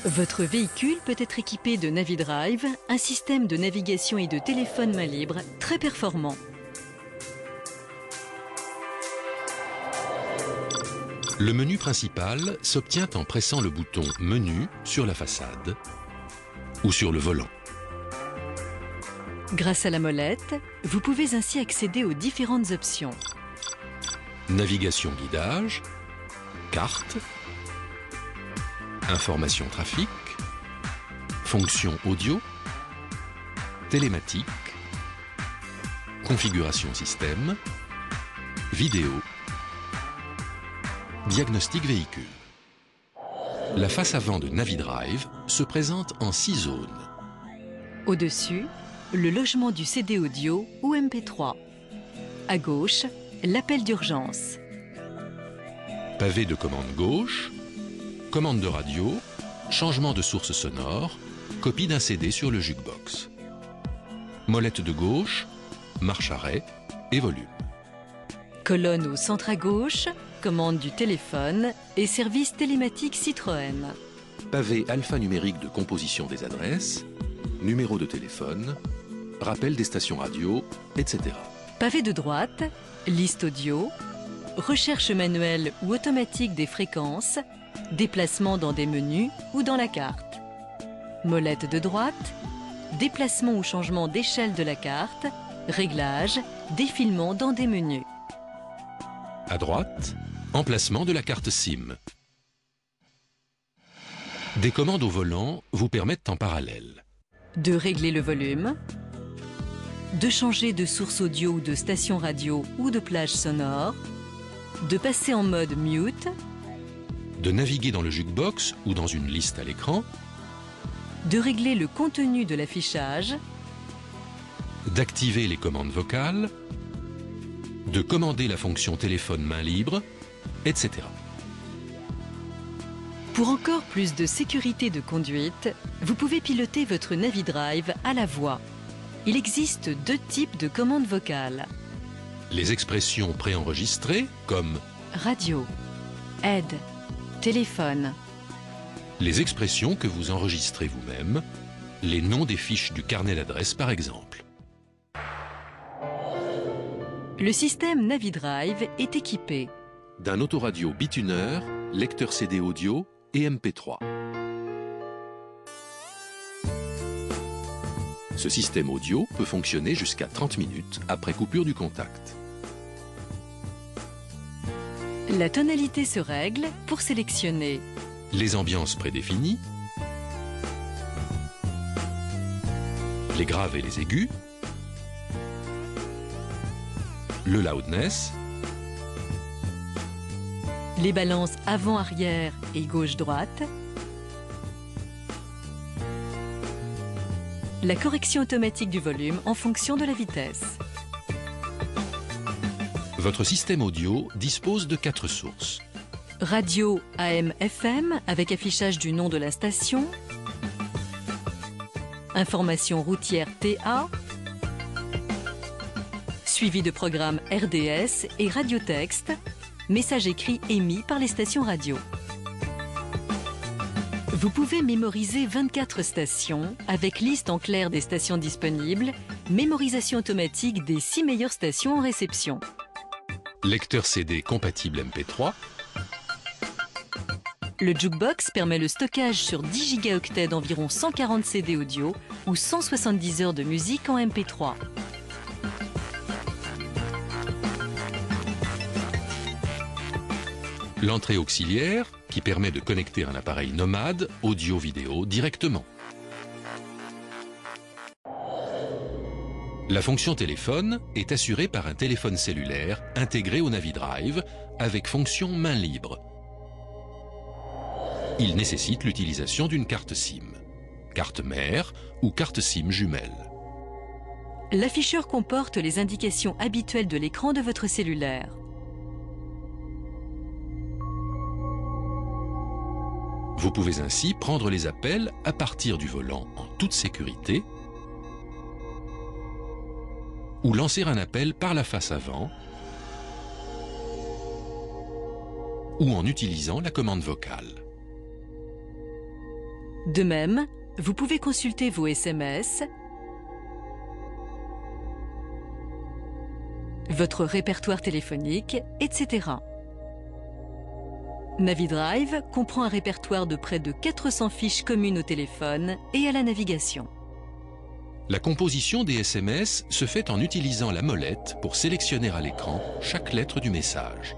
Votre véhicule peut être équipé de NaviDrive, un système de navigation et de téléphone main libre très performant. Le menu principal s'obtient en pressant le bouton Menu sur la façade ou sur le volant. Grâce à la molette, vous pouvez ainsi accéder aux différentes options. Navigation guidage, carte, information trafic, fonction audio, télématique, configuration système, vidéo, diagnostic véhicule. La face avant de NaviDrive se présente en 6 zones. Au-dessus, le logement du CD audio ou MP3. À gauche, l'appel d'urgence. Pavé de commande gauche, commande de radio, changement de source sonore, copie d'un CD sur le jukebox. Molette de gauche, marche-arrêt et volume. Colonne au centre à gauche, commande du téléphone et service télématique Citroën. Pavé alphanumérique de composition des adresses, numéro de téléphone, rappel des stations radio, etc. Pavé de droite, liste audio, recherche manuelle ou automatique des fréquences, déplacement dans des menus ou dans la carte. Molette de droite, déplacement ou changement d'échelle de la carte, réglage, défilement dans des menus. À droite, emplacement de la carte SIM. Des commandes au volant vous permettent en parallèle De régler le volume, de changer de source audio ou de station radio ou de plage sonore, de passer en mode mute, de naviguer dans le jukebox ou dans une liste à l'écran, de régler le contenu de l'affichage, d'activer les commandes vocales, de commander la fonction téléphone main libre, etc. Pour encore plus de sécurité de conduite, vous pouvez piloter votre NaviDrive à la voix. Il existe 2 types de commandes vocales. Les expressions préenregistrées comme Radio, aide, téléphone. les expressions que vous enregistrez vous-même, les noms des fiches du carnet d'adresses par exemple. Le système NaviDrive est équipé D'un autoradio bituneur, lecteur CD audio et MP3. Ce système audio peut fonctionner jusqu'à 30 minutes après coupure du contact. La tonalité se règle pour sélectionner Les ambiances prédéfinies, les graves et les aigus, le loudness, les balances avant-arrière et gauche-droite, la correction automatique du volume en fonction de la vitesse. Votre système audio dispose de 4 sources. Radio AM/FM avec affichage du nom de la station, information routière TA, suivi de programmes RDS et radiotexte, messages écrits émis par les stations radio. Vous pouvez mémoriser 24 stations avec liste en clair des stations disponibles, mémorisation automatique des 6 meilleures stations en réception. Lecteur CD compatible MP3, Le jukebox permet le stockage sur 10 gigaoctets d'environ 140 CD audio ou 170 heures de musique en MP3. l'entrée auxiliaire qui permet de connecter un appareil nomade audio-vidéo directement. La fonction téléphone est assurée par un téléphone cellulaire intégré au NaviDrive avec fonction main libre. Il nécessite l'utilisation d'une carte SIM, carte mère ou carte SIM jumelle. L'afficheur comporte les indications habituelles de l'écran de votre cellulaire. Vous pouvez ainsi prendre les appels à partir du volant en toute sécurité ou lancer un appel par la face avant ou en utilisant la commande vocale. De même, vous pouvez consulter vos SMS, votre répertoire téléphonique, etc. NaviDrive comprend un répertoire de près de 400 fiches communes au téléphone et à la navigation. La composition des SMS se fait en utilisant la molette pour sélectionner à l'écran chaque lettre du message.